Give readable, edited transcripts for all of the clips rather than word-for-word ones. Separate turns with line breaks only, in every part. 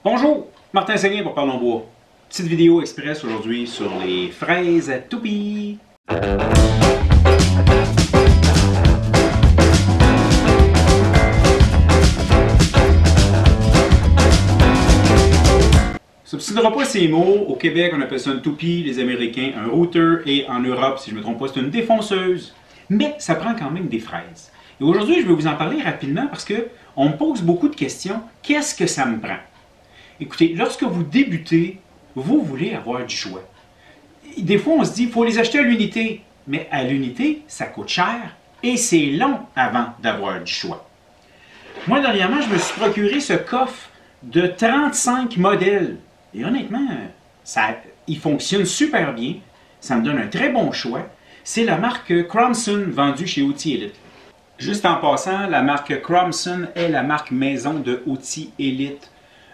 Bonjour, Martin Seguin pour Parlons Bois. Petite vidéo express aujourd'hui sur les fraises à toupie. Ça ne substituera pas ces mots. Au Québec, on appelle ça une toupie, les Américains un router et en Europe, si je ne me trompe pas, c'est une défonceuse. Mais ça prend quand même des fraises. Et aujourd'hui, je vais vous en parler rapidement parce qu'on me pose beaucoup de questions. Qu'est-ce que ça me prend? Écoutez, lorsque vous débutez, vous voulez avoir du choix. Des fois, on se dit, il faut les acheter à l'unité. Mais à l'unité, ça coûte cher et c'est long avant d'avoir du choix. Moi, dernièrement, je me suis procuré ce coffre de 35 modèles. Et honnêtement, il fonctionne super bien. Ça me donne un très bon choix. C'est la marque Cromson vendue chez Outils Elite. Juste en passant, la marque Cromson est la marque maison de Outils Elite.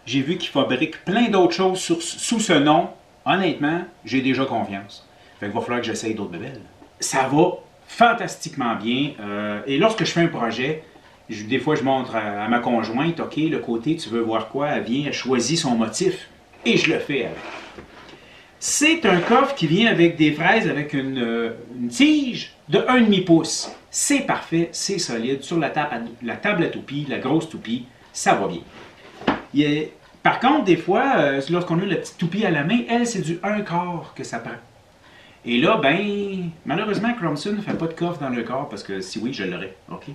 J'ai vu qu'ils fabriquent plein d'autres choses sous ce nom. Honnêtement, j'ai déjà confiance. Fait qu'il va falloir que j'essaye d'autres bébelles. Ça va fantastiquement bien. Et lorsque je fais un projet, des fois je montre à ma conjointe, OK, le côté, tu veux voir quoi? Elle vient, elle choisit son motif. Et je le fais avec. C'est un coffre qui vient avec des fraises avec une tige de 1,5 pouce. C'est parfait, c'est solide. Sur la table à toupie, la grosse toupie, ça va bien. Par contre, des fois, lorsqu'on a la petite toupie à la main, elle, c'est du 1/4 que ça prend. Et là, ben, malheureusement, Cromson ne fait pas de coffre dans le corps parce que si oui, je l'aurais. OK?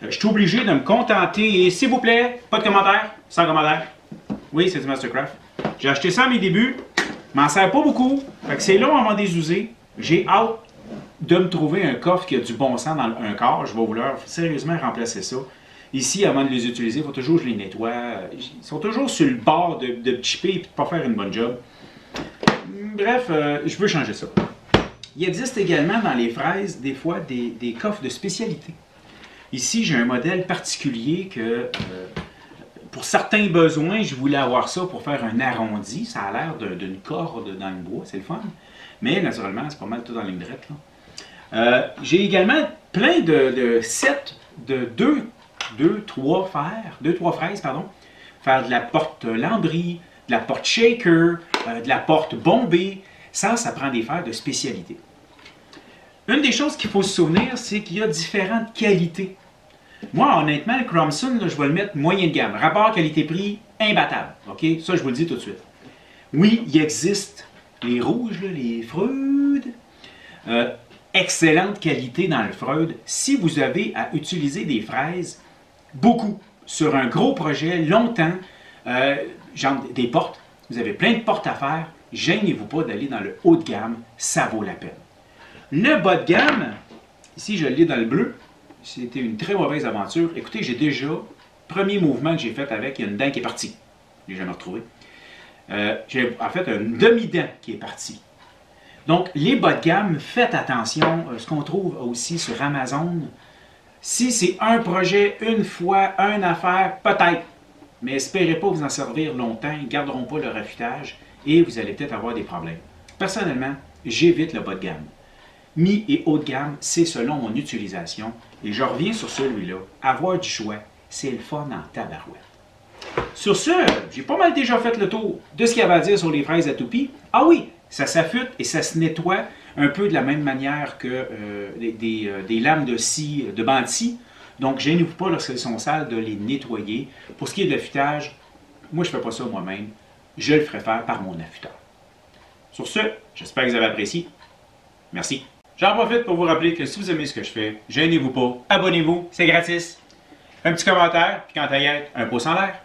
Je suis obligé de me contenter. Et s'il vous plaît, pas de commentaires, sans commentaires. Oui, c'est du Mastercraft. J'ai acheté ça à mes débuts. Je m'en sers pas beaucoup. Fait que c'est long à m'en désuser. J'ai hâte de me trouver un coffre qui a du bon sens dans le 1/4. Je vais vouloir sérieusement remplacer ça. Ici, avant de les utiliser, il faut toujours que je les nettoie. Ils sont toujours sur le bord de chipper et de ne pas faire une bonne job. Bref, je veux changer ça. Il existe également dans les fraises, des fois, des coffres de spécialité. Ici, j'ai un modèle particulier que, pour certains besoins, je voulais avoir ça pour faire un arrondi. Ça a l'air d'une corde dans le bois, c'est le fun. Mais naturellement, c'est pas mal tout dans la ligne droite. J'ai également plein de sets de 2-3 fraises, pardon. Faire de la porte lambris, de la porte shaker, de la porte bombée. Ça prend des fers de spécialité. Une des choses qu'il faut se souvenir, c'est qu'il y a différentes qualités. Moi, honnêtement, le Cromson, je vais le mettre moyen de gamme. Rapport qualité-prix, imbattable. OK? Ça, je vous le dis tout de suite. Oui, il existe les rouges, là, les Freud. Excellente qualité dans le Freud. Si vous avez à utiliser des fraises, beaucoup, sur un gros projet, longtemps, genre des portes, vous avez plein de portes à faire, gênez-vous pas d'aller dans le haut de gamme, ça vaut la peine. Le bas de gamme, ici je l'ai dans le bleu, c'était une très mauvaise aventure. Écoutez, j'ai déjà, premier mouvement que j'ai fait avec, il y a une dent qui est partie. Je l'ai jamais retrouvé. J'ai en fait une demi-dent qui est partie. Donc, les bas de gamme, faites attention. Ce qu'on trouve aussi sur Amazon, si c'est un projet, une fois, une affaire, peut-être. Mais espérez pas vous en servir longtemps. Ils ne garderont pas leur affûtage et vous allez peut-être avoir des problèmes. Personnellement, j'évite le bas de gamme. Mi et haut de gamme, c'est selon mon utilisation. Et je reviens sur celui-là. Avoir du choix, c'est le fun en tabarouette. Sur ce, j'ai pas mal déjà fait le tour de ce qu'il y avait à dire sur les fraises à toupie. Ah oui, ça s'affûte et ça se nettoie un peu de la même manière que des lames de scie, de banc de scie. Donc, gênez-vous pas lorsqu'elles sont sales de les nettoyer. Pour ce qui est de l'affûtage, moi je ne fais pas ça moi-même. Je le ferai faire par mon affûteur. Sur ce, j'espère que vous avez apprécié. Merci. J'en profite pour vous rappeler que si vous aimez ce que je fais, gênez-vous pas, abonnez-vous, c'est gratis. Un petit commentaire, puis quand à y être, un pouce en l'air.